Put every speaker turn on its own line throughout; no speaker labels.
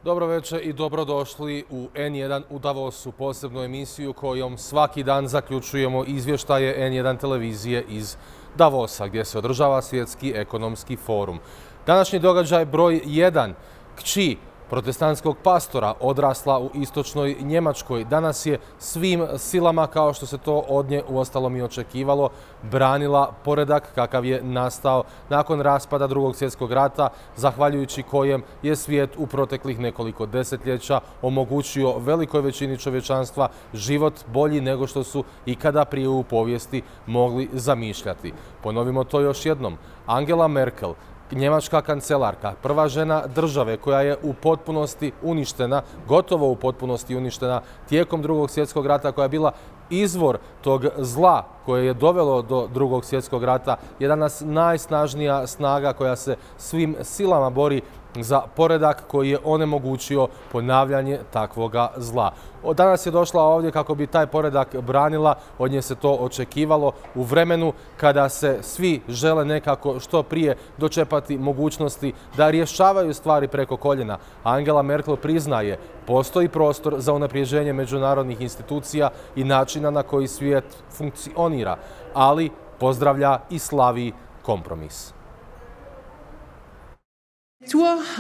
Dobro večer i dobrodošli u N1 u Davosu, posebnu emisiju kojom svaki dan zaključujemo izvještaje N1 televizije iz Davosa, gdje se održava Svjetski ekonomski forum. Današnji događaj broj 1, kći protestantskog pastora odrasla u istočnoj Njemačkoj, danas je svim silama, kao što se to od nje uostalom i očekivalo, branila poredak kakav je nastao nakon raspada Drugog svjetskog rata, zahvaljujući kojem je svijet u proteklih nekoliko desetljeća omogućio velikoj većini čovječanstva život bolji nego što su ikada prije u povijesti mogli zamišljati. Ponovimo to još jednom. Angela Merkel, njemačka kancelarka, prva žena države koja je u potpunosti uništena, gotovo u potpunosti uništena tijekom Drugog svjetskog rata, koja je bila izvor tog zla koje je dovelo do Drugog svjetskog rata, je danas najsnažnija snaga koja se svim silama bori za poredak koji je onemogućio ponavljanje takvoga zla. Danas je došla ovdje kako bi taj poredak branila, od nje se to očekivalo u vremenu kada se svi žele nekako što prije dočepati mogućnosti da rješavaju stvari preko koljena. Angela Merkel priznaje, postoji prostor za unapređenje međunarodnih institucija i načina na koji svijet funkcionira, ali pozdravlja i slavi kompromis.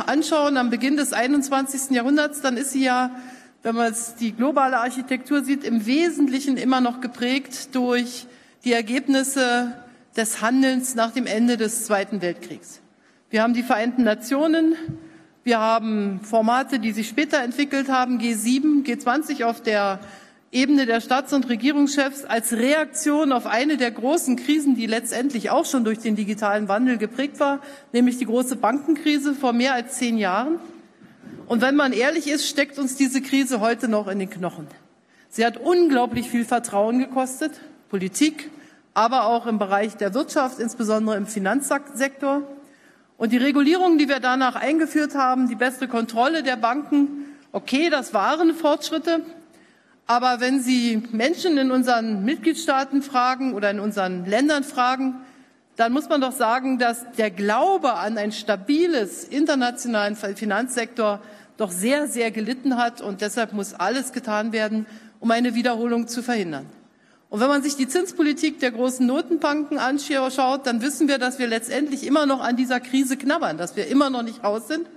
Anschauen am Beginn des 21. Jahrhunderts, dann ist sie ja, wenn man die globale Architektur sieht, im Wesentlichen immer noch geprägt durch die Ergebnisse des Handelns nach dem Ende des Zweiten Weltkriegs. Wir haben die Vereinten Nationen, wir haben Formate, die sich später entwickelt haben, G7, G20 auf der Ebene der Staats- und Regierungschefs als Reaktion auf eine der großen Krisen, die letztendlich auch schon durch den digitalen Wandel geprägt war, nämlich die große Bankenkrise vor mehr als 10 Jahren. Und wenn man ehrlich ist, steckt uns diese Krise heute noch in den Knochen. Sie hat unglaublich viel Vertrauen gekostet, Politik, aber auch im Bereich der Wirtschaft, insbesondere im Finanzsektor. Und die Regulierungen, die wir danach eingeführt haben, die bessere Kontrolle der Banken, okay, das waren Fortschritte. Aber wenn Sie Menschen in unseren Mitgliedstaaten fragen oder in unseren Ländern fragen, dann muss man doch sagen, dass der Glaube an einen stabiles internationalen Finanzsektor doch sehr, sehr gelitten hat. Und deshalb muss alles getan werden, um eine Wiederholung zu verhindern. Und wenn man sich die Zinspolitik der großen Notenbanken anschaut, dann wissen wir, dass wir letztendlich immer noch an dieser Krise knabbern, dass wir immer noch nicht raus sind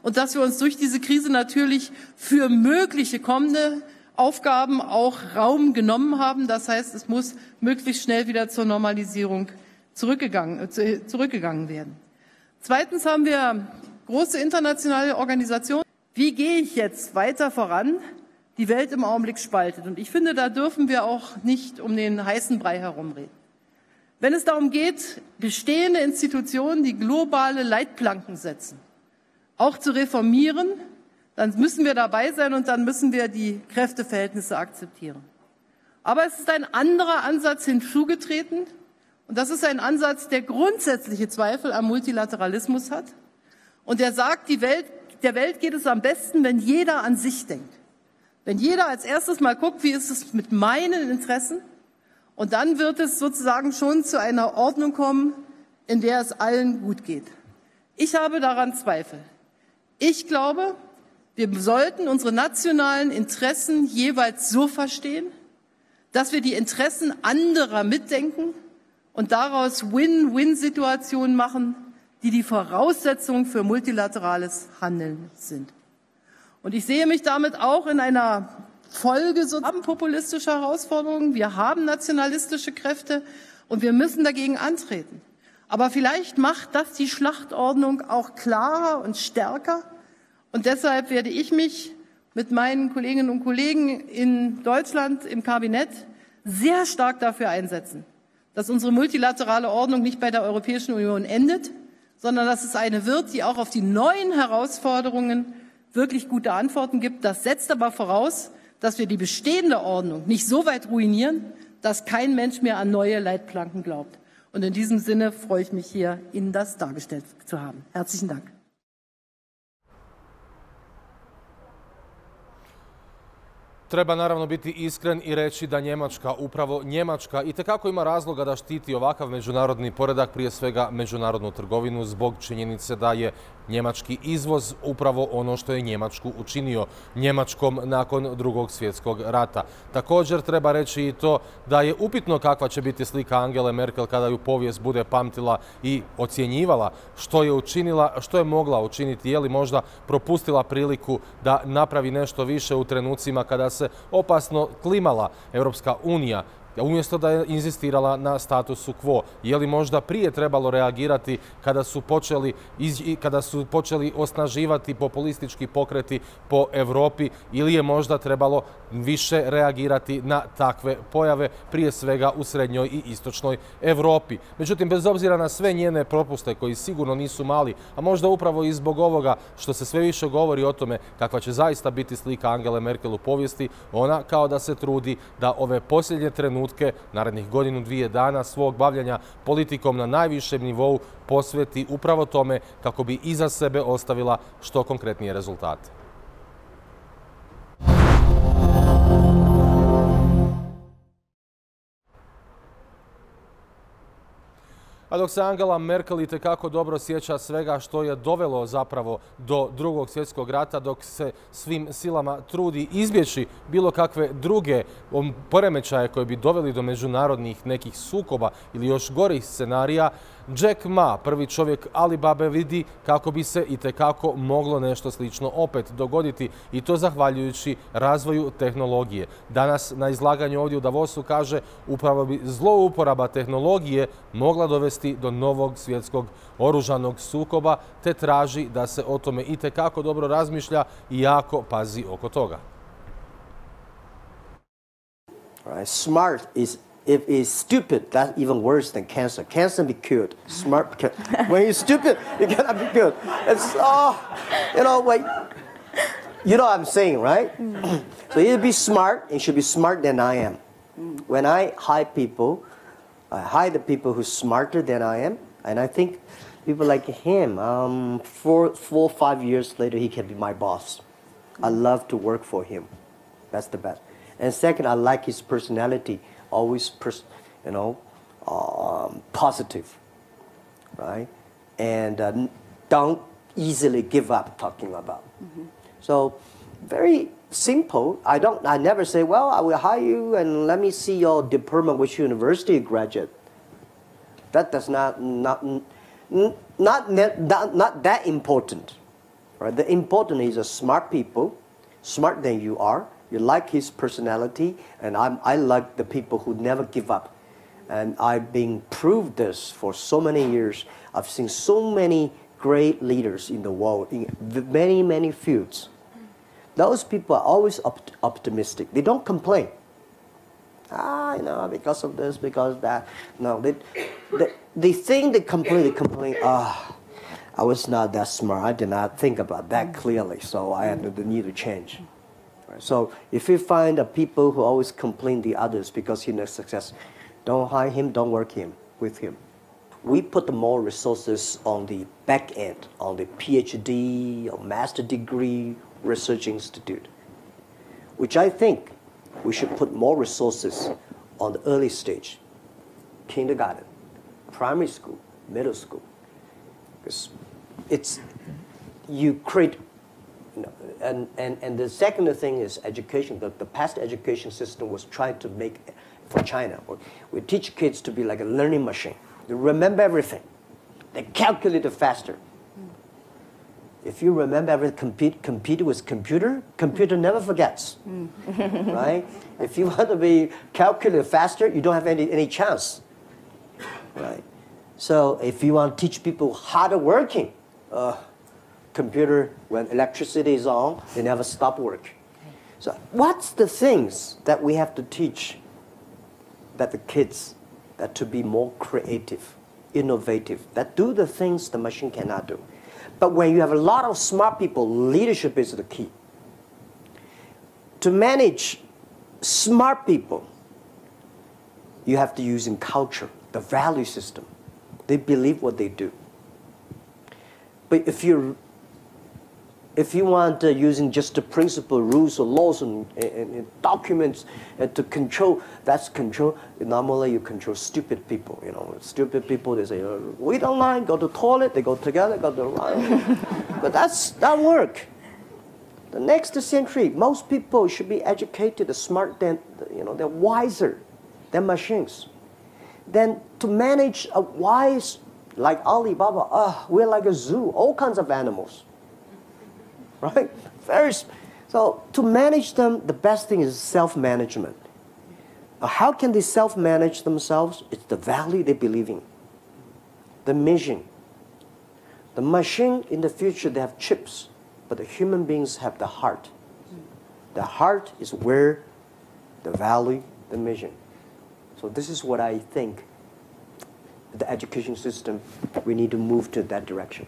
und dass wir uns durch diese Krise natürlich für mögliche kommende Aufgaben auch Raum genommen haben. Das heißt, es muss möglichst schnell wieder zur Normalisierung zurückgegangen werden. Zweitens haben wir große internationale Organisationen. Wie gehe ich jetzt weiter voran? Die Welt im Augenblick spaltet. Und ich finde, da dürfen wir auch nicht um den heißen Brei herumreden. Wenn es darum geht, bestehende Institutionen, die globale Leitplanken setzen, auch zu reformieren, dann müssen wir dabei sein und dann müssen wir die Kräfteverhältnisse akzeptieren. Aber es ist ein anderer Ansatz hinzugetreten und das ist ein Ansatz, der grundsätzliche Zweifel am Multilateralismus hat und der sagt, der Welt geht es am besten, wenn jeder an sich denkt. Wenn jeder als erstes mal guckt, wie ist es mit meinen Interessen, und dann wird es sozusagen schon zu einer Ordnung kommen, in der es allen gut geht. Ich habe daran Zweifel. Ich glaube, wir sollten unsere nationalen Interessen jeweils so verstehen, dass wir die Interessen anderer mitdenken und daraus Win-Win-Situationen machen, die die Voraussetzung für multilaterales Handeln sind. Und ich sehe mich damit auch in einer Folge populistischer Herausforderungen. Wir haben nationalistische Kräfte und wir müssen dagegen antreten. Aber vielleicht macht das die Schlachtordnung auch klarer und stärker. Und deshalb werde ich mich mit meinen Kolleginnen und Kollegen in Deutschland im Kabinett sehr stark dafür einsetzen, dass unsere multilaterale Ordnung nicht bei der Europäischen Union endet, sondern dass es eine wird, die auch auf die neuen Herausforderungen wirklich gute Antworten gibt. Das setzt aber voraus, dass wir die bestehende Ordnung nicht so weit ruinieren, dass kein Mensch mehr an neue Leitplanken glaubt. Und in diesem Sinne freue ich mich hier, Ihnen das dargestellt zu haben. Herzlichen Dank.
Treba naravno biti iskren i reći da upravo Njemačka itekako ima razloga da štiti ovakav međunarodni poredak, prije svega međunarodnu trgovinu, zbog činjenice da je njemački izvoz, upravo ono što je Njemačku učinio Njemačkom nakon Drugog svjetskog rata. Također treba reći i to da je upitno kakva će biti slika Angele Merkel kada ju povijest bude pamtila i ocjenjivala što je učinila, što je mogla učiniti, je li možda propustila priliku da napravi nešto više u trenucima kada se opasno klimala Europska unija, umjesto da je inzistirala na statusu quo. Je li možda prije trebalo reagirati kada su počeli osnaživati populistički pokreti po Europi, ili je možda trebalo više reagirati na takve pojave, prije svega u srednjoj i istočnoj Europi. Međutim, bez obzira na sve njene propuste, koji sigurno nisu mali, a možda upravo i zbog ovoga što se sve više govori o tome kakva će zaista biti slika Angele Merkel u povijesti, ona kao da se trudi da ove posljednje trenutke, narednih godinu, dvije dana svog bavljenja politikom na najvišem nivou posveti upravo tome kako bi iza sebe ostavila što konkretnije rezultate. A dok se Angela Merkel itekako dobro sjeća svega što je dovelo zapravo do Drugog svjetskog rata, dok se svim silama trudi izbjeći bilo kakve druge poremećaje koje bi doveli do međunarodnih nekih sukoba ili još gorih scenarija, Jack Ma, prvi čovjek Alibabe, vidi kako bi se itekako moglo nešto slično opet dogoditi, i to zahvaljujući razvoju tehnologije. Danas na izlaganju ovdje u Davosu kaže upravo bi zlouporaba tehnologije mogla dovesti do novog svjetskog oružanog sukoba, te traži da se o tome itekako dobro razmišlja i jako pazi oko toga.
Smart is, if it's stupid, that's even worse than cancer. Cancer can be cured. Smart, when you're stupid, you cannot be cured. It's, you know what I'm saying, right? So you be smart, and should be smarter than I am. When I hire people, I hire the people who's smarter than I am, and I think people like him, 4 or 5 years later, he can be my boss. I love to work for him. That's the best. And second, I like his personality, always, positive, right? And don't easily give up talking about. So, very simple. I never say, well, I will hire you and let me see your diploma, which university you graduate. That does not that important, right? The important is a smart people, smarter than you are. You like his personality, and I like the people who never give up. And I've been proved this for so many years. I've seen so many great leaders in the world in many, many fields. Those people are always optimistic. They don't complain. Because of this, because of that. No, they think they complain, I was not that smart. I did not think about that clearly, so I had the need to change. So if you find people who always complain the others because he's not success, don't hire him, don't work with him. We put more resources on the back end, on the PhD or master degree research institute, which I think we should put more resources on the early stage, kindergarten, primary school, middle school, because you create. And the second thing is education. The past education system was trying to make for China. We teach kids to be like a learning machine. They remember everything. They calculate it faster. If you remember everything, compete with computer never forgets, right? If you want to be calculated faster, you don't have any chance, right? So if you want to teach people harder working, computer, when electricity is on, they never stop work. So what's the things that we have to teach that the kids, that to be more creative, innovative, that do the things the machine cannot do. But when you have a lot of smart people, leadership is the key. To manage smart people, you have to use in culture, the value system. They believe what they do. But if you If you want using just the principle, rules, or laws, and documents to control, that's control. Normally, you control stupid people. You know, stupid people. They say, "Wait online, go to the toilet." They go together, go to the line. But that work. The next century, most people should be educated, smart, than they're wiser than machines. Then to manage a wise, like Alibaba, we're like a zoo, all kinds of animals. Right? So to manage them, the best thing is self-management. How can they self-manage themselves? It's the value they believe in, the mission. The machine in the future, they have chips, but the human beings have the heart. The heart is where the value, the mission. So this is what I think. The education system, we need to move to that direction.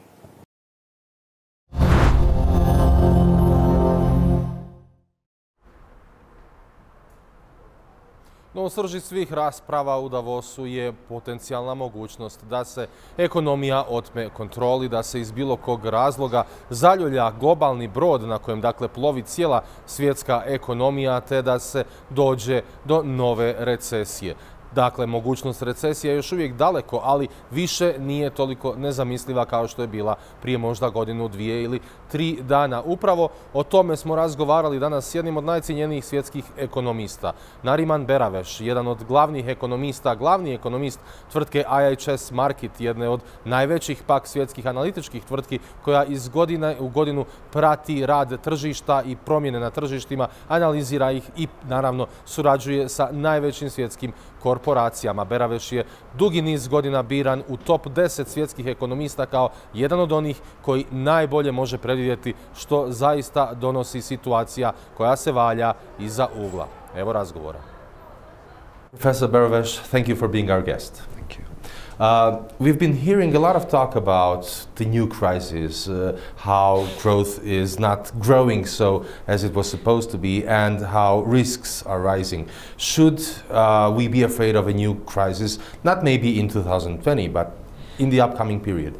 No, u srži svih rasprava u Davosu je potencijalna mogućnost da se ekonomija otme kontroli, da se iz bilo kog razloga zaljulja globalni brod na kojem dakle plovi cijela svjetska ekonomija, te da se dođe do nove recesije. Dakle, mogućnost recesije je još uvijek daleko, ali više nije toliko nezamisliva kao što je bila prije možda godinu, 2 ili 3 dana. Upravo o tome smo razgovarali danas s jednim od najcijenjenijih svjetskih ekonomista. Nariman Beraveš, jedan od glavnih ekonomista, glavni ekonomist tvrtke IHS Markit, jedne od najvećih pak svjetskih analitičkih tvrtki koja iz godine u godinu prati rad tržišta i promjene na tržištima, analizira ih i naravno surađuje sa najvećim svjetskim korporacijama. Beraveš je dugi niz godina biran u top 10 svjetskih ekonomista kao jedan od onih koji najbolje može predvidjeti što zaista donosi situacija koja se valja iza ugla. Evo razgovora. Professor Beraveš, thank you for being our guest.
Thank you.
We've been hearing a lot of talk about the new crisis, how growth is not growing so as it was supposed to be, and how risks are rising. Should we be afraid of a new crisis, not maybe in 2020, but in the upcoming period?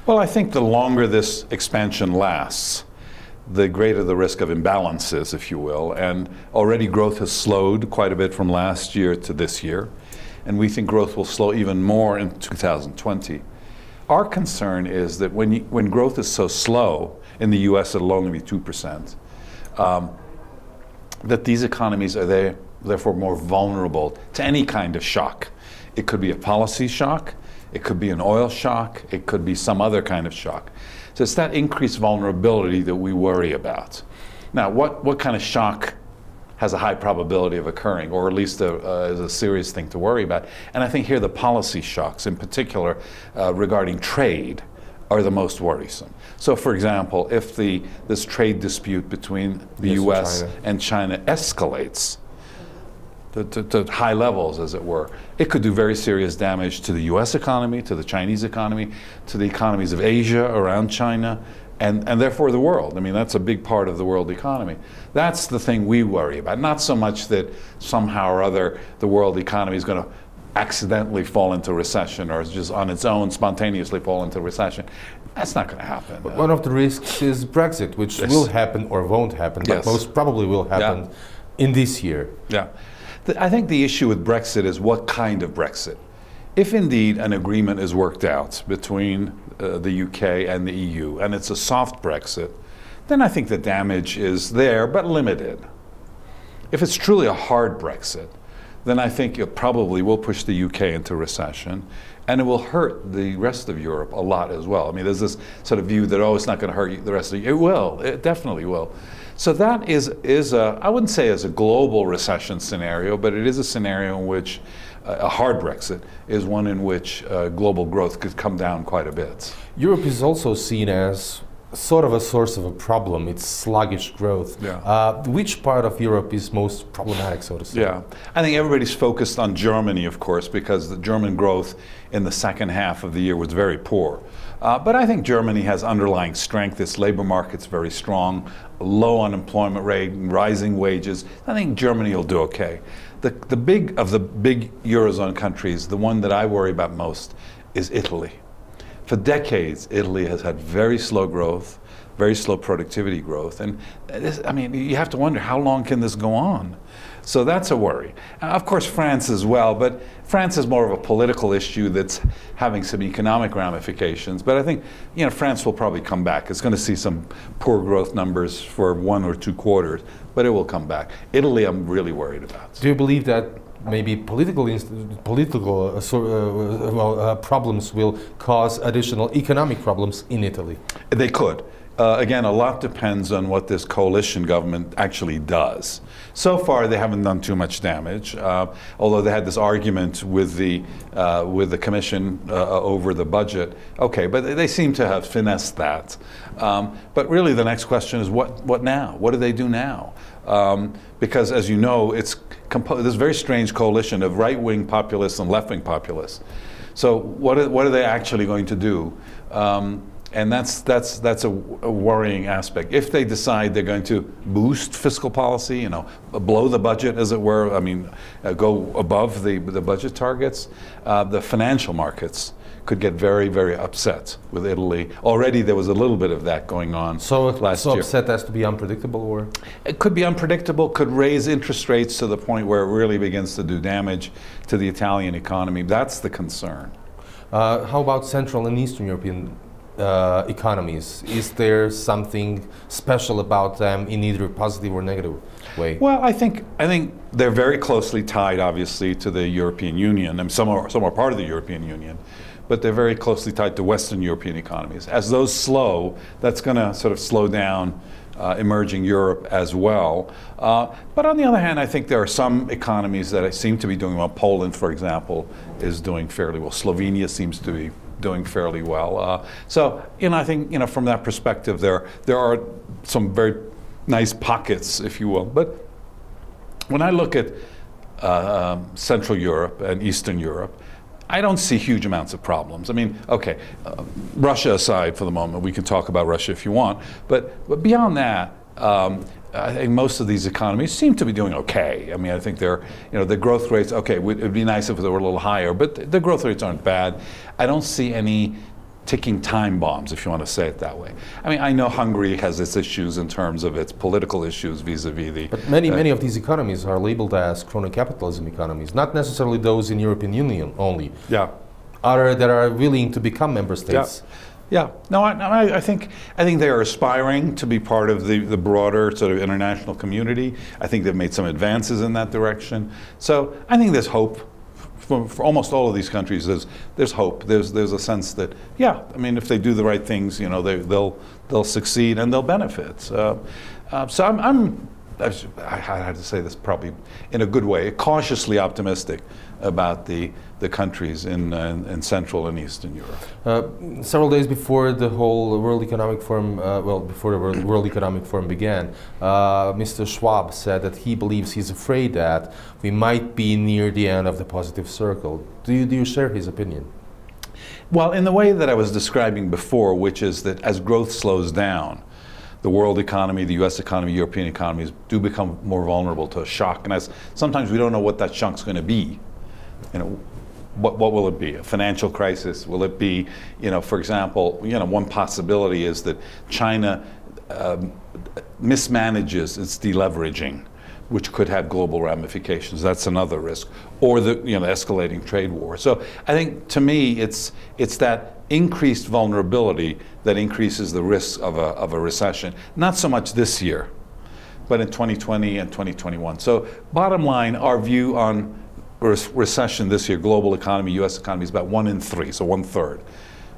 Well, I think the longer this expansion lasts, the greater the risk of imbalances, if you will. And already growth has slowed quite a bit from last year to this year. And we think growth will slow even more in 2020. Our concern is that when growth is so slow, in the US it'll only be 2%, that these economies are therefore more vulnerable to any kind of shock. It could be a policy shock, it could be an oil shock, it could be some other kind of shock. So it's that increased vulnerability that we worry about. Now, what kind of shock has a high probability of occurring, or at least is a serious thing to worry about? And I think here the policy shocks, in particular regarding trade, are the most worrisome. So, for example, if this trade dispute between the US and China escalates to high levels, as it were, it could do very serious damage to the US economy, to the Chinese economy, to the economies of Asia around China, and therefore the world. I mean, that's a big part of the world economy. That's the thing we worry about. Not so much that somehow or other the world economy is going to accidentally fall into recession or just on its own spontaneously fall into recession. That's not going to happen.
But one of the risks is Brexit, which will happen or won't happen, but most probably will happen in this year.
Yeah. I think the issue with Brexit is what kind of Brexit. If indeed an agreement is worked out between the UK and the EU, and it's a soft Brexit, then I think the damage is there, but limited. If it's truly a hard Brexit, then I think it probably will push the UK into recession, and it will hurt the rest of Europe a lot as well. I mean, there's this sort of view that, oh, it's not going to hurt the rest of Europe. It will. It definitely will. So that is a, I wouldn't say as a global recession scenario, but it is a scenario in which a hard Brexit is one in which global growth could come down quite a bit.
Europe is also seen as sort of a source of a problem. It's sluggish growth.
Yeah.
Which part of Europe is most problematic, so to say?
Yeah, I think everybody's focused on Germany, of course, because the German growth in the second half of the year was very poor. But I think Germany has underlying strength. Its labor market's very strong, low unemployment rate, rising wages. I think Germany will do okay. The big Eurozone countries, the one that I worry about most is Italy. For decades, Italy has had very slow growth, very slow productivity growth. And this, I mean, you have to wonder, how long can this go on? So that's a worry. Of course, France as well, but France is more of a political issue that's having some economic ramifications. But I think, you know, France will probably come back. It's going to see some poor growth numbers for 1 or 2 quarters, but it will come back. Italy, I'm really worried about.
Do you believe that maybe political problems will cause additional economic problems in Italy?
They could. Again, a lot depends on what this coalition government actually does. So far, they haven't done too much damage, although they had this argument with the commission over the budget. Okay, but they seem to have finessed that. But really, the next question is what now? What do they do now? Because, as you know, it's this very strange coalition of right-wing populists and left-wing populists. So what are they actually going to do? And that's a worrying aspect. If they decide they're going to boost fiscal policy, you know, blow the budget, as it were, I mean, go above the budget targets, the financial markets could get very, very upset with Italy. Already there was a little bit of that going on last year.
So upset as to be unpredictable, or?
It could be unpredictable, could raise interest rates to the point where it really begins to do damage to the Italian economy. That's the concern.
How about Central and Eastern European economies? Is there something special about them in either a positive or negative way?
Well, I think they're very closely tied, obviously, to the European Union, and some are part of the European Union, but they're very closely tied to Western European economies. As those slow, that's going to sort of slow down emerging Europe as well. But on the other hand, I think there are some economies that seem to be doing well. Poland, for example, is doing fairly well. Slovenia seems to be doing fairly well. So, you know, I think, you know, from that perspective, there are some very nice pockets, if you will. But when I look at Central Europe and Eastern Europe, I don't see huge amounts of problems. I mean, okay, Russia aside for the moment, we can talk about Russia if you want, but beyond that, I think most of these economies seem to be doing okay. I mean, I think they're, you know, the growth rates, okay, it'd be nice if they were a little higher, but the growth rates aren't bad. I don't see any ticking time bombs, if you want to say it that way. I mean, I know Hungary has its issues in terms of its political issues vis-a-vis the...
But many of these economies are labeled as crony capitalism economies, not necessarily those in European Union only.
Yeah.
Other that are willing to become member states.
Yeah. Yeah, no, I think they are aspiring to be part of the broader sort of international community. I think they've made some advances in that direction. So I think there's hope for almost all of these countries. There's hope. There's a sense that, yeah, I mean, if they do the right things, you know, they'll succeed and they'll benefit. So I had to say this probably in a good way, cautiously optimistic about the countries in Central and Eastern Europe.
Several days before the whole World Economic Forum, before the World Economic Forum began, Mr. Schwab said that he believes, he's afraid that we might be near the end of the positive circle. Do you share his opinion?
Well, in the way that I was describing before, which is that as growth slows down, the world economy, the U.S. economy, European economies do become more vulnerable to a shock. And sometimes we don't know what that shock's going to be. You know, what will it be? A financial crisis? Will it be, you know, for example, you know, one possibility is that China mismanages its deleveraging, which could have global ramifications. That's another risk. Or the, you know, escalating trade war. So I think, to me, it's that increased vulnerability that increases the risk of a recession. Not so much this year, but in 2020 and 2021. So bottom line, our view on recession this year, global economy, U.S. economy, is about 1 in 3, so 1/3.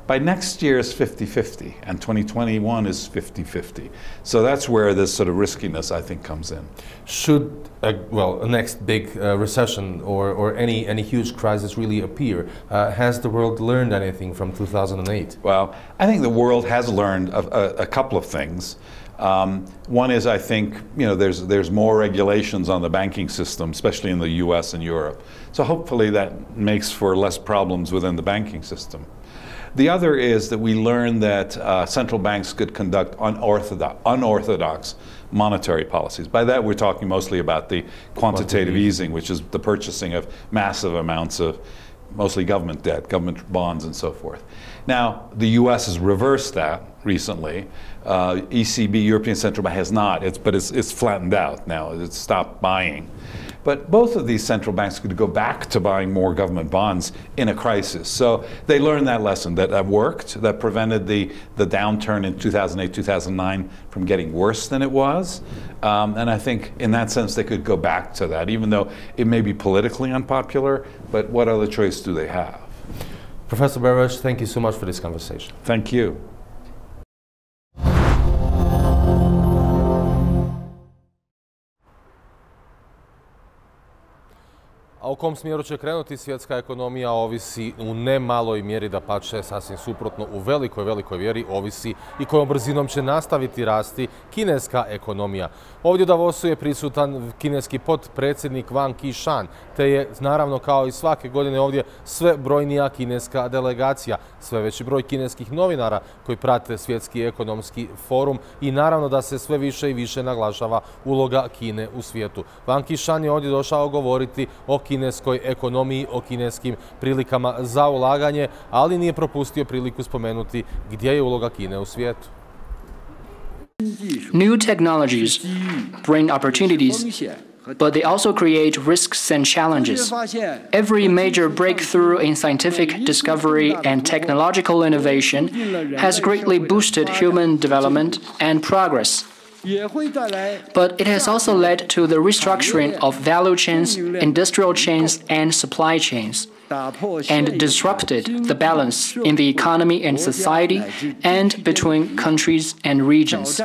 By next year is 50-50, and 2021 is 50-50. So that's where this sort of riskiness, I think, comes in.
Should a next big recession or any huge crisis really appear, has the world learned anything from 2008?
Well, I think the world has learned a couple of things. One is, I think, you know, there's more regulations on the banking system, especially in the U.S. and Europe. So hopefully that makes for less problems within the banking system. The other is that we learned that central banks could conduct unorthodox monetary policies. By that, we're talking mostly about the quantitative easing, which is the purchasing of massive amounts of mostly government debt, government bonds, and so forth. Now, the U.S. has reversed that recently, ECB, European Central Bank, has not, but it's flattened out now. It's stopped buying. But both of these central banks could go back to buying more government bonds in a crisis. So they learned that lesson that worked, that prevented the downturn in 2008, 2009 from getting worse than it was. And I think in that sense they could go back to that, even though it may be politically unpopular, but what other choice do they have?
Professor Beres, thank you so much for this conversation.
Thank you.
A u kom smjeru će krenuti svjetska ekonomija ovisi u ne maloj mjeri, dapače sasvim suprotno, u velikoj mjeri ovisi i kojom brzinom će nastaviti rasti kineska ekonomija. Ovdje u Davosu je prisutan kineski potpredsjednik Wang Qishan, te je naravno kao i svake godine ovdje sve brojnija kineska delegacija, sve veći broj kineskih novinara koji prate svjetski ekonomski forum i naravno da se sve više i više naglašava uloga Kine u svijetu. Wang Qishan je ovdje došao govoriti o kineskoj ekonomiji, o kineskim prilikama za ulaganje, ali nije propustio priliku spomenuti gdje je uloga Kine u svijetu.
New technologies bring opportunities, but they also create risks and challenges. Every major breakthrough in scientific discovery and technological innovation has greatly boosted human development and progress. But it has also led to the restructuring of value chains, industrial chains, and supply chains, and disrupted the balance in the economy and society and between countries and regions.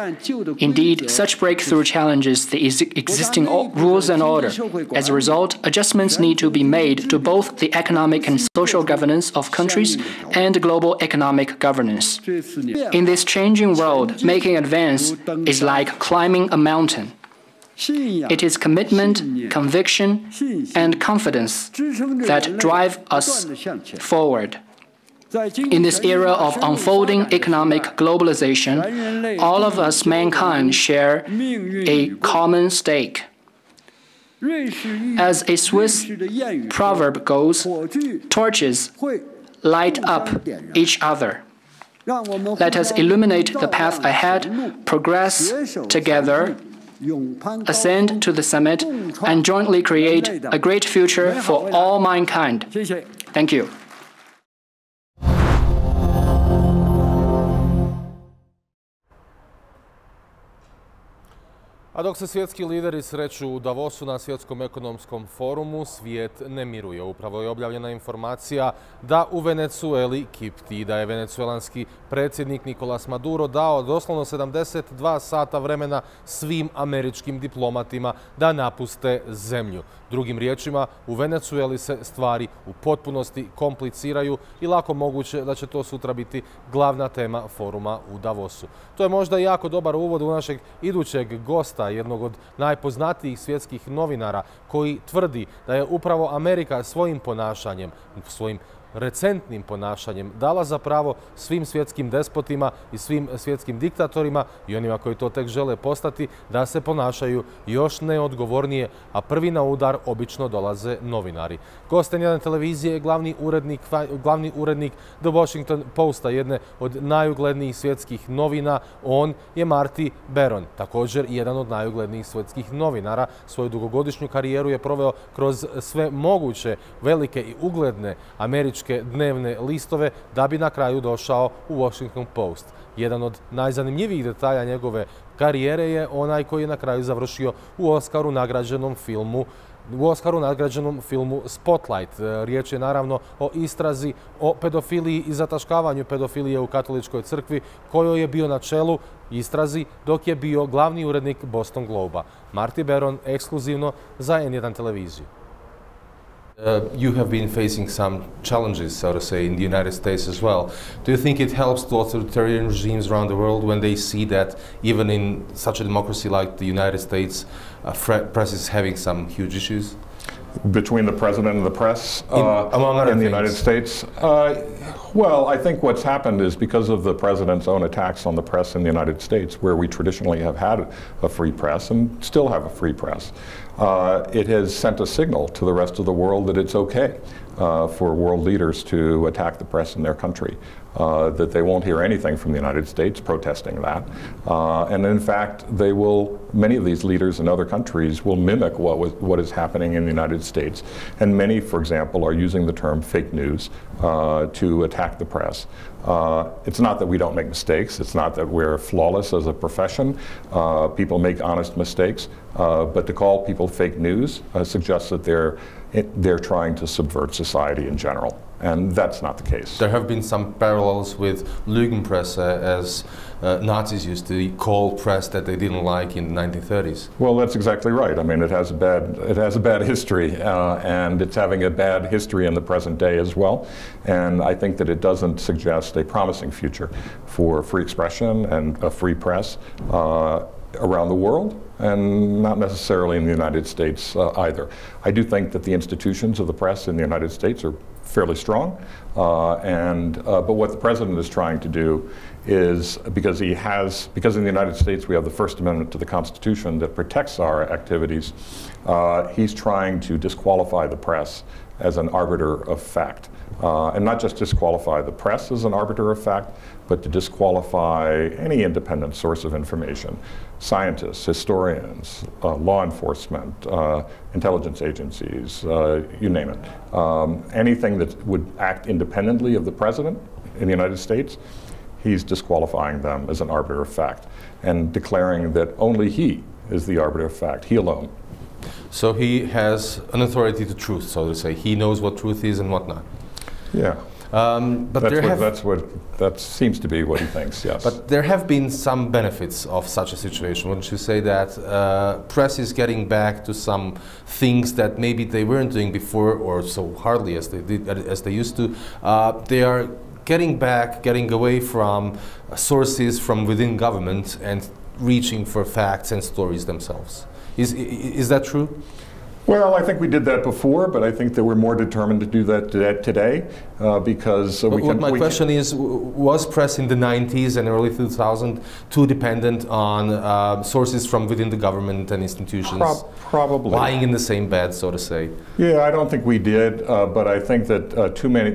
Indeed, such breakthrough challenges the existing rules and order. As a result, adjustments need to be made to both the economic and social governance of countries and global economic governance. In this changing world, making advance is like climbing a mountain. It is commitment, conviction, and confidence that drive us forward. In this era of unfolding economic globalization, all of us, mankind, share a common stake. As a Swiss proverb goes, torches light up each other. Let us illuminate the path ahead, progress together, ascend to the summit, and jointly create a great future for all mankind. Thank you.
A dok se svjetski lideri sreću u Davosu na svjetskom ekonomskom forumu, svijet ne miruje. Upravo je objavljena informacija da u Venezueli kipti, da je venezuelanski predsjednik Nicolás Maduro dao doslovno 72 sata vremena svim američkim diplomatima da napuste zemlju. Drugim riječima, u Venezueli se stvari u potpunosti kompliciraju i lako moguće da će to sutra biti glavna tema foruma u Davosu. To je možda jako dobar uvod u našeg idućeg gosta, jednog od najpoznatijih svjetskih novinara, koji tvrdi da je upravo Amerika svojim ponašanjem, svojim recentnim ponašanjem dala za pravo svim svjetskim despotima i svim svjetskim diktatorima i onima koji to tek žele postati da se ponašaju još neodgovornije, a prvi na udar obično dolaze novinari. Gost N1 televizije je glavni urednik The Washington Posta, jedne od najuglednijih svjetskih novina. On je Marty Baron, također jedan od najuglednijih svjetskih novinara. Svoju dugogodišnju karijeru je proveo kroz sve moguće velike i ugledne američke dnevne listove da bi na kraju došao u Washington Post. Jedan od najzanimljivijih detalja njegove karijere je onaj koji je na kraju završio u Oskaru nagrađenom filmu Spotlight. Riječ je naravno o istrazi o pedofiliji i zataškavanju pedofilije u katoličkoj crkvi, kojoj je bio na čelu istrazi dok je bio glavni urednik Boston Globe-a. Marty Baron ekskluzivno za N1 televiziju. You have been facing some challenges, so to say, in the United States as well. Do you think it helps to authoritarian regimes around the world when they see that even in such a democracy like the United States, press is having some huge issues?
Between the president and the press
among other
in the
things.
United States? Well, I think what's happened is because of the president's own attacks on the press in the United States, where we traditionally have had a free press and still have a free press, it has sent a signal to the rest of the world that it's okay for world leaders to attack the press in their country. That they won't hear anything from the United States protesting that. And in fact, many of these leaders in other countries will mimic what is happening in the United States. And many, for example, are using the term fake news to attack the press. It's not that we don't make mistakes. It's not that we're flawless as a profession. People make honest mistakes. But to call people fake news suggests that they're trying to subvert society in general. And that's not the case.
There have been some parallels with Lügenpresse, as Nazis used to call press that they didn't like in the 1930s.
Well, that's exactly right. I mean, it has a bad history, and it's having a bad history in the present day as well. And I think that it doesn't suggest a promising future for free expression and a free press around the world, and not necessarily in the United States either. I do think that the institutions of the press in the United States are fairly strong, but what the president is trying to do is, because in the United States we have the First Amendment to the Constitution that protects our activities, he's trying to disqualify the press as an arbiter of fact. And not just disqualify the press as an arbiter of fact, but to disqualify any independent source of information. Scientists, historians, law enforcement, intelligence agencies, you name it. Anything that would act independently of the president in the United States, he's disqualifying them as an arbiter of fact and declaring that only he is the arbiter of fact, he alone.
So he has an authority to truth, so to say. He knows what truth is and what not.
Yeah.
But
that seems to be what he thinks, yes.
But there have been some benefits of such a situation. Wouldn't you say that press is getting back to some things that maybe they weren't doing before, or so hardly as they used to? They are getting away from sources from within government and reaching for facts and stories themselves. Is that true?
Well, I think we did that before, but I think that we're more determined to do that today because we can...
My question is, was press in the 90s and early 2000s too dependent on sources from within the government and institutions?
Probably.
Lying in the same bed, so to say.
Yeah, I don't think we did, but I think that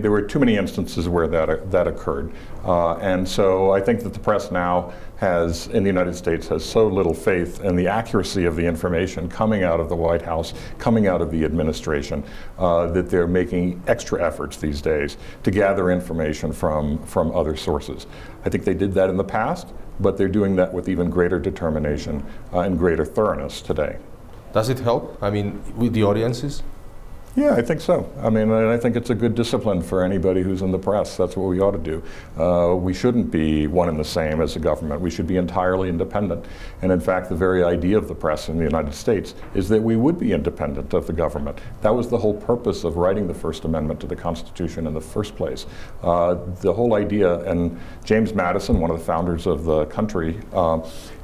there were too many instances where that occurred. And so I think that the press now in the United States has so little faith in the accuracy of the information coming out of the White House, coming out of the administration, that they're making extra efforts these days to gather information from other sources. I think they did that in the past, but they're doing that with even greater determination and greater thoroughness today.
Does it help, I mean, with the audiences?
Yeah, I think so. I mean, I think it's a good discipline for anybody who's in the press. That's what we ought to do. We shouldn't be one and the same as the government. We should be entirely independent. And in fact, the very idea of the press in the United States is that we would be independent of the government. That was the whole purpose of writing the First Amendment to the Constitution in the first place. The whole idea, and James Madison, one of the founders of the country,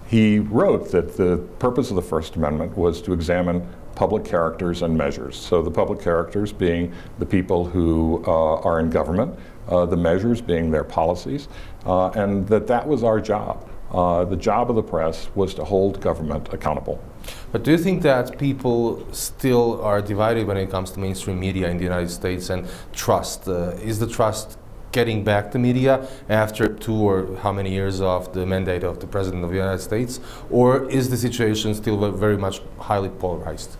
he wrote that the purpose of the First Amendment was to examine public characters and measures. So the public characters being the people who are in government, the measures being their policies, and that was our job. The job of the press was to hold government accountable.
But do you think that people still are divided when it comes to mainstream media in the United States and trust? Is the trust getting back to media after 2 or how many years of the mandate of the President of the United States? Or is the situation still very much highly polarized?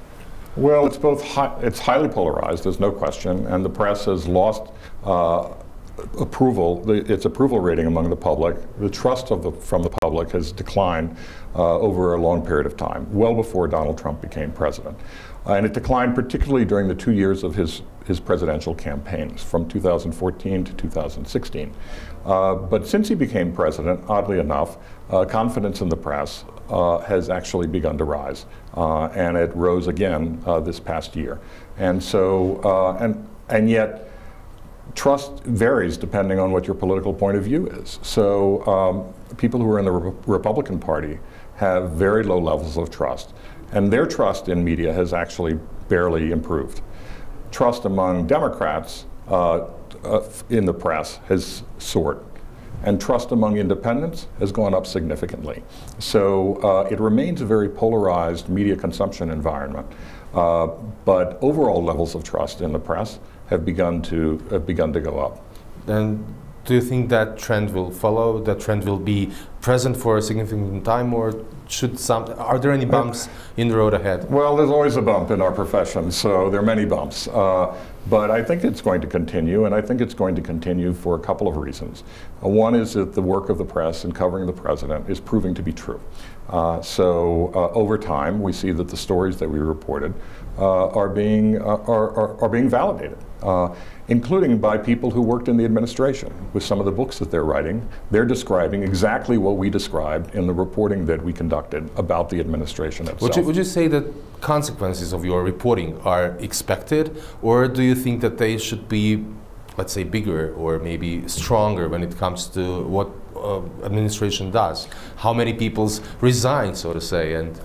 Well, it's highly polarized, there's no question, and the press has lost its approval rating among the public. The trust from the public has declined over a long period of time, well before Donald Trump became president. And it declined particularly during the 2 years of his presidential campaigns, from 2014 to 2016. But since he became president, oddly enough, confidence in the press has actually begun to rise, and it rose again this past year. And so, and yet, trust varies depending on what your political point of view is. So, people who are in the Republican Party have very low levels of trust, and their trust in media has actually barely improved. Trust among Democrats in the press has soared, and trust among independents has gone up significantly. So it remains a very polarized media consumption environment, but overall levels of trust in the press have begun to go up.
And do you think that trend will follow? That trend will be present for a significant time, or are there any bumps in the road ahead?
Well, there's always a bump in our profession, so there are many bumps. But I think it's going to continue, and I think it's going to continue for a couple of reasons. One is that the work of the press in covering the president is proving to be true. Over time, we see that the stories that we reported are being validated, including by people who worked in the administration. With some of the books that they're writing, they're describing exactly what we described in the reporting that we conducted about the administration itself.
Would you say that consequences of your reporting are expected, or do you think that they should be, let's say, bigger or maybe stronger when it comes to what administration does? How many people resign, so to say, and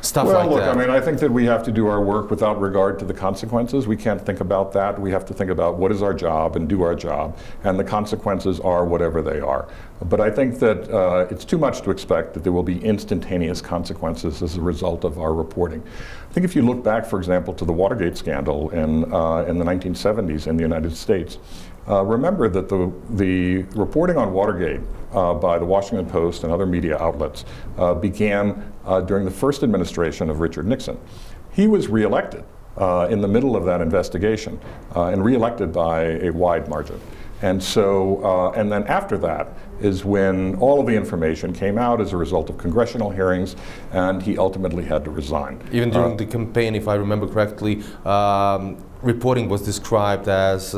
stuff like that?
Well, look, I mean, I think that we have to do our work without regard to the consequences. We can't think about that. We have to think about what is our job and do our job, and the consequences are whatever they are. But I think that it's too much to expect that there will be instantaneous consequences as a result of our reporting. I think if you look back, for example, to the Watergate scandal in the 1970s in the United States, remember that the reporting on Watergate by the Washington Post and other media outlets began during the first administration of Richard Nixon. He was reelected in the middle of that investigation and reelected by a wide margin. And so, and then after that is when all of the information came out as a result of congressional hearings, and he ultimately had to resign.
Even during the campaign, if I remember correctly, reporting was described as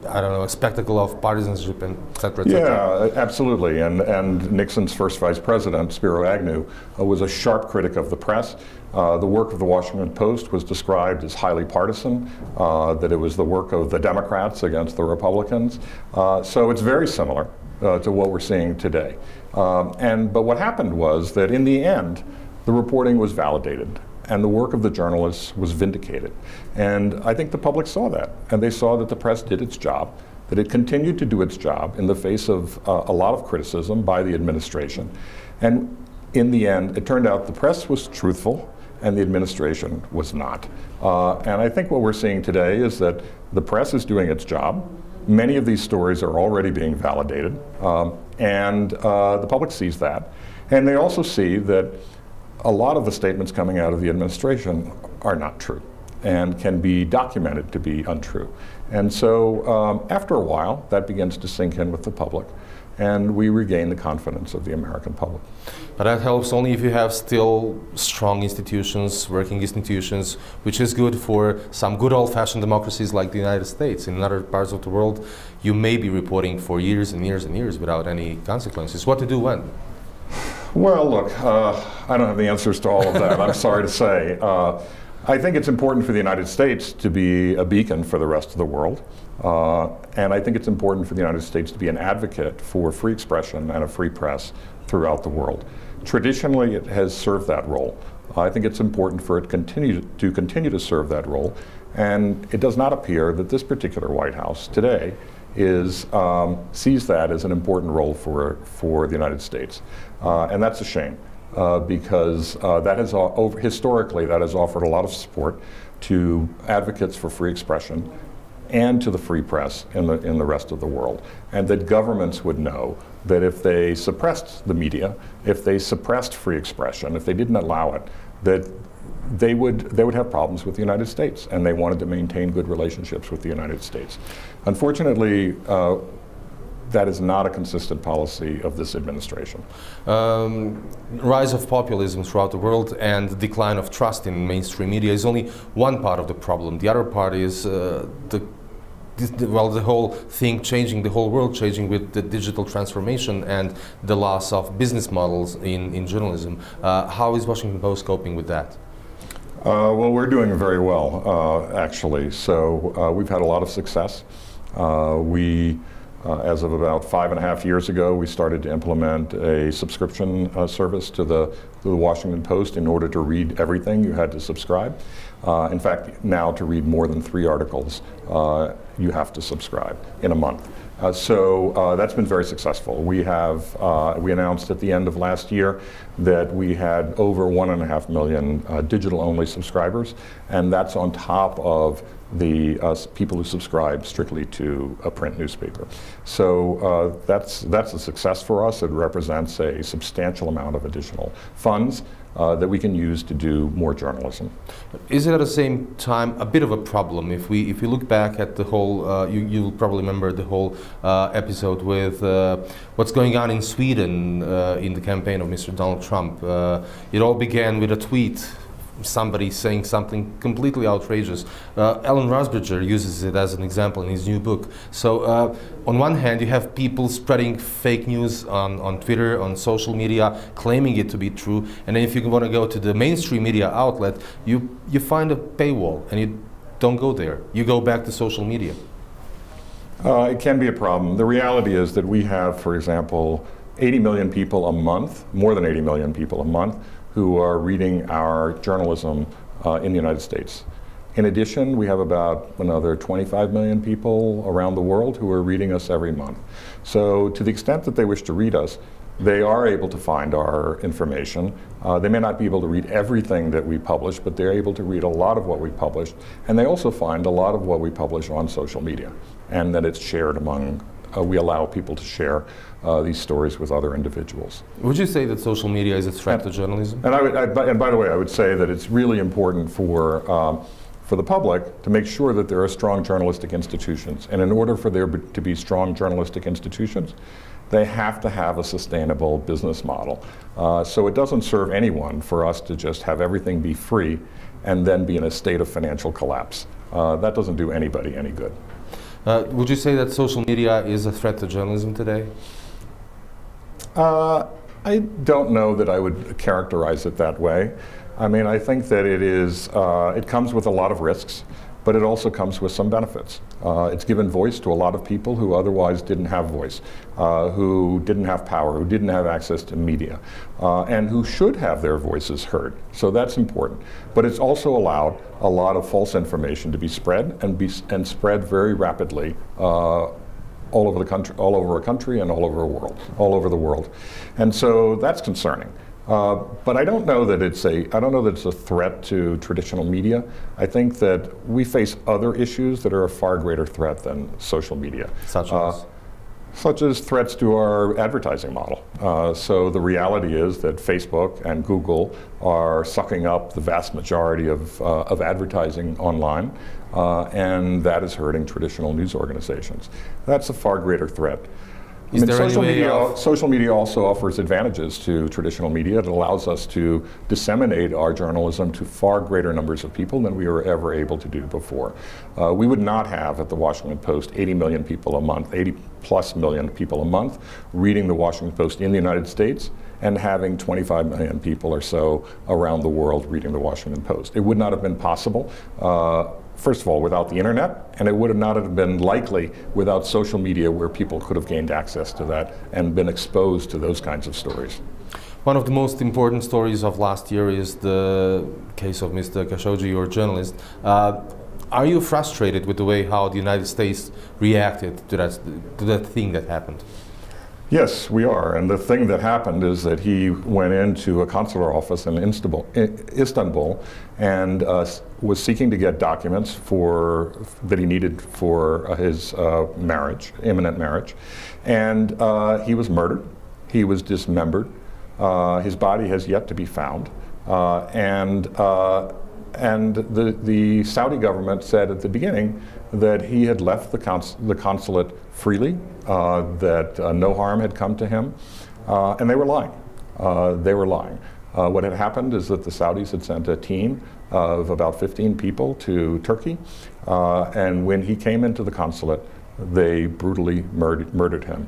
I don't know, a spectacle of partisanship and et cetera, et cetera.
Yeah, absolutely. And Nixon's first vice president, Spiro Agnew, was a sharp critic of the press. The work of the Washington Post was described as highly partisan, that it was the work of the Democrats against the Republicans. So it's very similar to what we're seeing today. But what happened was that in the end, the reporting was validated, and the work of the journalists was vindicated. And I think the public saw that, and they saw that the press did its job, that it continued to do its job in the face of a lot of criticism by the administration. And in the end, it turned out the press was truthful and the administration was not. And I think what we're seeing today is that the press is doing its job. Many of these stories are already being validated, and the public sees that. And they also see that a lot of the statements coming out of the administration are not true and can be documented to be untrue. And so after a while, that begins to sink in with the public, and we regain the confidence of the American public.
But that helps only if you have still strong institutions, working institutions, which is good for some good old-fashioned democracies like the United States. In other parts of the world, you may be reporting for years and years and years without any consequences. What to do when?
Well, look, I don't have the answers to all of that, I'm sorry to say. I think it's important for the United States to be a beacon for the rest of the world. And I think it's important for the United States to be an advocate for free expression and a free press throughout the world. Traditionally, it has served that role. I think it's important for it to continue to serve that role. And it does not appear that this particular White House today sees that as an important role for the United States. And that's a shame, because historically that has offered a lot of support to advocates for free expression and to the free press in the rest of the world. And that governments would know that if they suppressed the media, if they suppressed free expression, if they didn't allow it, that they would have problems with the United States, and they wanted to maintain good relationships with the United States. Unfortunately, that is not a consistent policy of this administration.
Rise of populism throughout the world and decline of trust in mainstream media is only one part of the problem. The other part is the whole thing changing, the whole world changing with the digital transformation and the loss of business models in journalism. How is Washington Post coping with that?
Well, we're doing very well, actually. So we've had a lot of success. As of about 5.5 years ago, we started to implement a subscription service to the Washington Post. In order to read everything, you had to subscribe. In fact, now to read more than 3 articles, you have to subscribe in a month. So that's been very successful. We announced at the end of last year that we had over 1.5 million digital-only subscribers, and that's on top of the people who subscribe strictly to a print newspaper. So that's a success for us. It represents a substantial amount of additional funds that we can use to do more journalism.
Is it at the same time a bit of a problem if we look back at the whole? You'll probably remember the whole episode with what's going on in Sweden in the campaign of Mr. Donald Trump. It all began with a tweet. Somebody saying something completely outrageous. Alan Rusbridger uses it as an example in his new book. So on one hand, you have people spreading fake news on Twitter, on social media, claiming it to be true. And then if you want to go to the mainstream media outlet, you find a paywall and you don't go there. You go back to social media.
It can be a problem. The reality is that we have, for example, 80 million people a month, more than 80 million people a month, who are reading our journalism in the United States. In addition, we have about another 25 million people around the world who are reading us every month. So to the extent that they wish to read us, they are able to find our information. They may not be able to read everything that we publish, but they're able to read a lot of what we publish. And they also find a lot of what we publish on social media, and that it's shared among, we allow people to share these stories with other individuals.
Would you say that social media is a threat to journalism?
And by the way, I would say that it's really important for the public to make sure that there are strong journalistic institutions. And in order for there to be strong journalistic institutions, they have to have a sustainable business model. So it doesn't serve anyone for us to just have everything be free and then be in a state of financial collapse. That doesn't do anybody any good.
Would you say that social media is a threat to journalism today?
I don't know that I would characterize it that way. I mean, I think that it is, it comes with a lot of risks, but it also comes with some benefits. It's given voice to a lot of people who otherwise didn't have voice, who didn't have power, who didn't have access to media, and who should have their voices heard. So that's important. But it's also allowed a lot of false information to be spread and spread very rapidly all over the country, all over a country, and all over the world, and so that's concerning. But I don't know that it's a threat to traditional media. I think that we face other issues that are a far greater threat than social media. Such as threats to our advertising model. So the reality is that Facebook and Google are sucking up the vast majority of advertising online, and that is hurting traditional news organizations. That's a far greater threat. Social media also offers advantages to traditional media. It allows us to disseminate our journalism to far greater numbers of people than we were ever able to do before. We would not have at the Washington Post 80 million people a month, 80+ million people a month reading the Washington Post in the United States and having 25 million people or so around the world reading the Washington Post. It would not have been possible. First of all, without the internet, and it would not have been likely without social media, where people could have gained access to that and been exposed to those kinds of stories.
One of the most important stories of last year is the case of Mr. Khashoggi, your journalist. Are you frustrated with the way how the United States reacted to that thing that happened?
Yes, we are. And the thing that happened is that he went into a consular office in Istanbul and was seeking to get documents that he needed for his marriage, imminent marriage. And he was murdered. He was dismembered. His body has yet to be found. And the Saudi government said at the beginning that he had left the consulate freely, that no harm had come to him, and they were lying. They were lying. What had happened is that the Saudis had sent a team of about 15 people to Turkey, and when he came into the consulate, they brutally murdered him.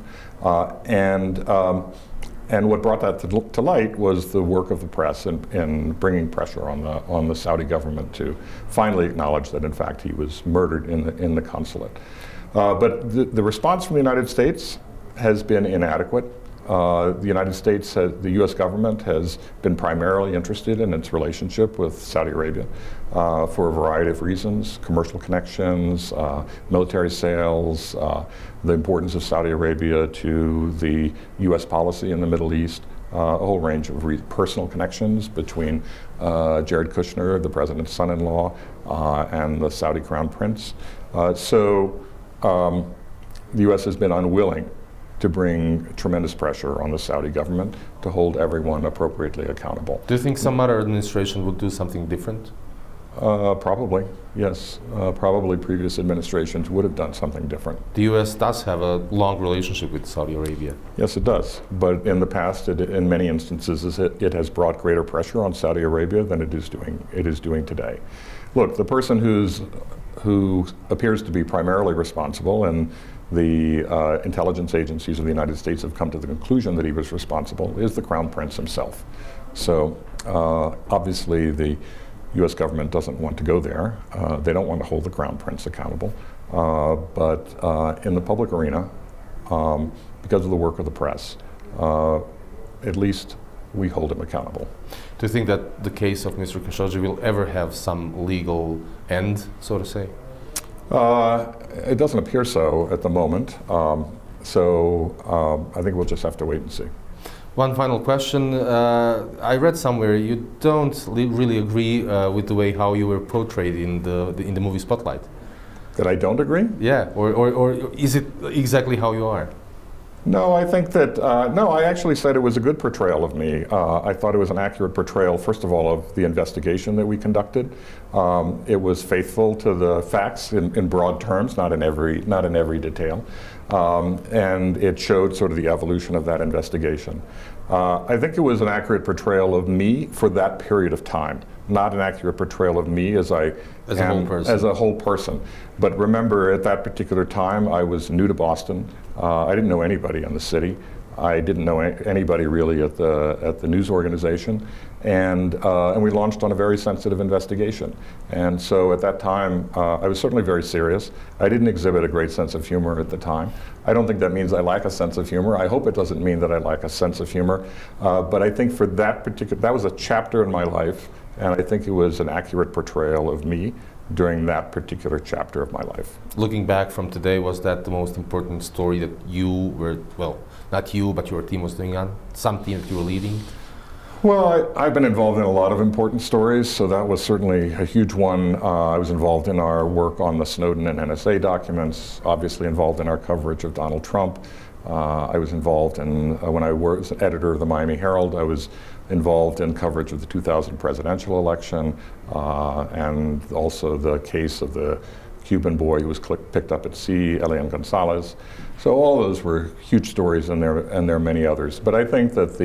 And what brought that to light was the work of the press in bringing pressure on the Saudi government to finally acknowledge that, in fact, he was murdered in the consulate. But the response from the United States has been inadequate. the United States, the U.S. government has been primarily interested in its relationship with Saudi Arabia for a variety of reasons: commercial connections, military sales, the importance of Saudi Arabia to the U.S. policy in the Middle East, a whole range of personal connections between Jared Kushner, the president's son-in-law, and the Saudi crown prince. The U.S. has been unwilling to bring tremendous pressure on the Saudi government to hold everyone appropriately accountable.
Do you think some other administration would do something different?
Probably, yes. Probably previous administrations would have done something different.
The U.S. does have a long relationship with Saudi Arabia.
Yes, it does. But in the past, in many instances, it has brought greater pressure on Saudi Arabia than it is doing today. Look, the person who appears to be primarily responsible, and the intelligence agencies of the United States have come to the conclusion that he was responsible, is the Crown Prince himself. So obviously the U.S. government doesn't want to go there. They don't want to hold the Crown Prince accountable. But in the public arena, because of the work of the press, at least we hold him accountable.
Do you think that the case of Mr. Khashoggi will ever have some legal end, so to say?
It doesn't appear so at the moment. I think we'll just have to wait and see.
One final question. I read somewhere you don't really agree with the way how you were portrayed in the movie Spotlight.
That I don't agree?
Yeah, or is it exactly how you are?
No, I think that, no, I actually said it was a good portrayal of me. I thought it was an accurate portrayal, first of all, of the investigation that we conducted. It was faithful to the facts in broad terms, not in every detail. And it showed sort of the evolution of that investigation. I think it was an accurate portrayal of me for that period of time, not an accurate portrayal of me as a whole person. But remember, at that particular time, I was new to Boston. I didn't know anybody in the city. I didn't know anybody really at the news organization, and we launched on a very sensitive investigation. And so at that time, I was certainly very serious. I didn't exhibit a great sense of humor at the time. I don't think that means I lack a sense of humor. I hope it doesn't mean that I lack a sense of humor. But I think for that was a chapter in my life, and I think it was an accurate portrayal of me during that particular chapter of my life.
Looking back from today, was that the most important story that you were, well, not you, but your team was doing on? Some team that you were leading?
Well, I've been involved in a lot of important stories, so that was certainly a huge one. I was involved in our work on the Snowden and NSA documents, obviously involved in our coverage of Donald Trump. I was involved in, when I was an editor of the Miami Herald, I was involved in coverage of the 2000 presidential election, and also the case of the Cuban boy who was picked up at sea, Elian Gonzalez. So all those were huge stories, and there are many others. But I think that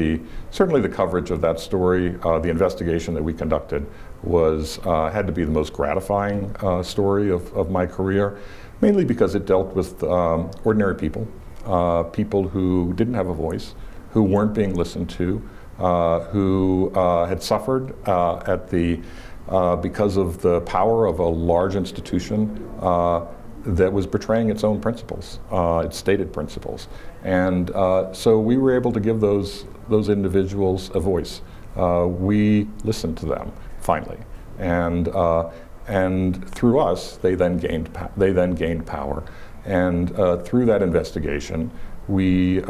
certainly the coverage of that story, the investigation that we conducted, had to be the most gratifying story of my career, mainly because it dealt with ordinary people, people who didn't have a voice, who weren't being listened to, who had suffered because of the power of a large institution that was betraying its own principles, its stated principles. And so we were able to give those individuals a voice. We listened to them, finally. And through us, they then gained power. And through that investigation, we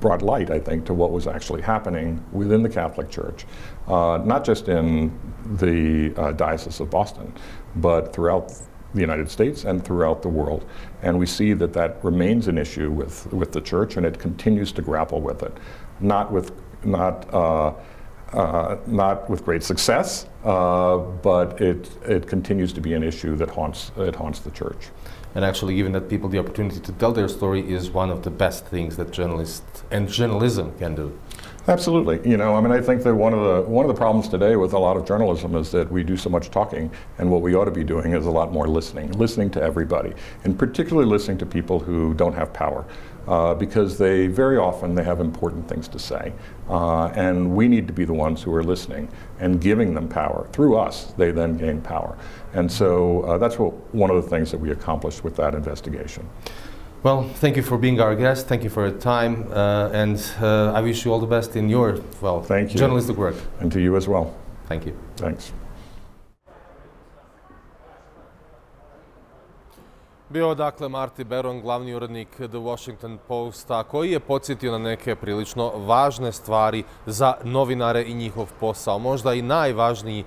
brought light, I think, to what was actually happening within the Catholic Church, not just in the Diocese of Boston, but throughout the United States and throughout the world. And we see that remains an issue with the Church, and it continues to grapple with it, not with great success, but it continues to be an issue that haunts the Church.
And actually, giving that people the opportunity to tell their story is one of the best things that journalists and journalism can do.
Absolutely. You know, I mean, I think that one of the problems today with a lot of journalism is that we do so much talking, and what we ought to be doing is a lot more listening to everybody, and particularly listening to people who don't have power, because very often they have important things to say, and we need to be the ones who are listening and giving them power. Through us, they then gain power. And so that's one of the things that we accomplished with that investigation.
Well, thank you for being our guest. Thank you for your time, and I wish you all the best in your, well,
thank you.
Journalistic work.
And to you as well.
Thank you.
Thanks.
Bio dakle Marty Baron, glavni urednik The Washington Posta, koji je podsjetio na neke prilično važne stvari za novinare i njihov posao. Možda i najvažniji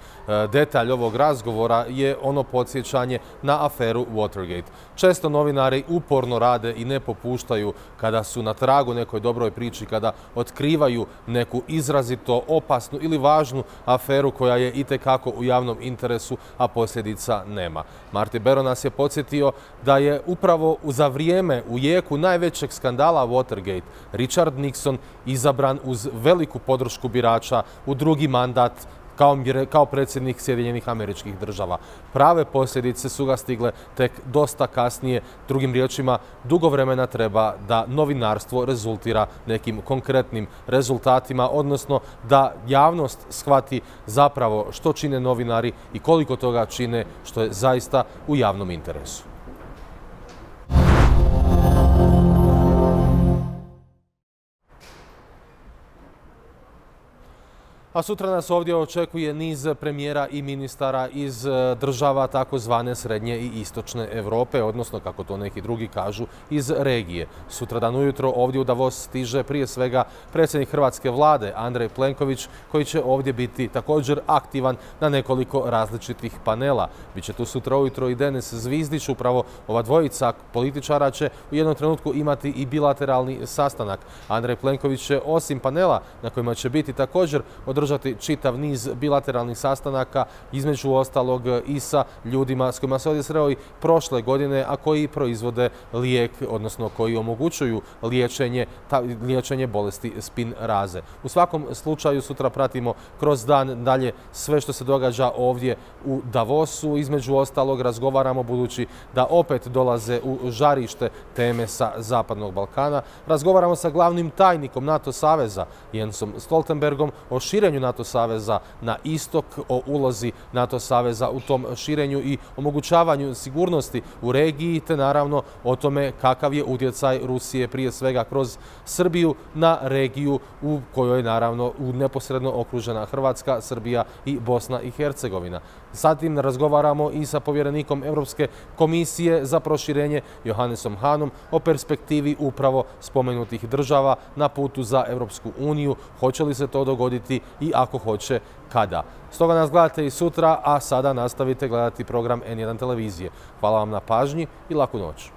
detalj ovog razgovora je ono podsjećanje na aferu Watergate. Često novinari uporno rade i ne popuštaju kada su na tragu nekoj dobroj priči, kada otkrivaju neku izrazito opasnu ili važnu aferu koja je itekako u javnom interesu, a posljedica nema. Marty Baron nas je podsjetio da je upravo za vrijeme u jeku najvećeg skandala Watergate Richard Nixon izabran uz veliku podršku birača u drugi mandat kao predsjednik Sjedinjenih Američkih Država. Prave posljedice su ga stigle tek dosta kasnije. Drugim riječima, dugo vremena treba da novinarstvo rezultira nekim konkretnim rezultatima, odnosno da javnost shvati zapravo što čine novinari i koliko toga čine što je zaista u javnom interesu. A sutra nas ovdje očekuje niz premijera i ministara iz država takozvane Srednje i Istočne Europe, odnosno, kako to neki drugi kažu, iz regije. Sutradan ujutro ovdje u Davos stiže prije svega predsjednik hrvatske vlade Andrej Plenković, koji će ovdje biti također aktivan na nekoliko različitih panela. Biće tu sutra ujutro i Denis Zvizdić, upravo ova dvojica političara će u jednom trenutku imati i bilateralni sastanak. Andrej Plenković će osim panela na kojima će biti također održati čitav niz bilateralnih sastanaka, između ostalog i sa ljudima s kojima se ovdje sreo i prošle godine, a koji proizvode lijek, odnosno koji omogućuju liječenje bolesti spinraze. U svakom slučaju sutra pratimo kroz dan dalje sve što se događa ovdje u Davosu. Između ostalog razgovaramo, budući da opet dolaze u žarište teme sa Zapadnog Balkana. Razgovaramo sa glavnim tajnikom NATO saveza Jensom Stoltenbergom o širenju NATO saveza na istok, o ulozi NATO saveza u tom širenju i omogućavanju sigurnosti u regiji, te naravno o tome kakav je utjecaj Rusije prije svega kroz Srbiju na regiju u kojoj je naravno neposredno okružena Hrvatska, Srbija i Bosna i Hercegovina. Zatim razgovaramo i sa povjerenikom Europske komisije za proširenje Johannesom Hahnom o perspektivi upravo spomenutih država na putu za Europsku uniju. Hoće li se to dogoditi i ako hoće, kada? Stoga nas gledate i sutra, a sada nastavite gledati program N1 televizije. Hvala vam na pažnji i laku noć.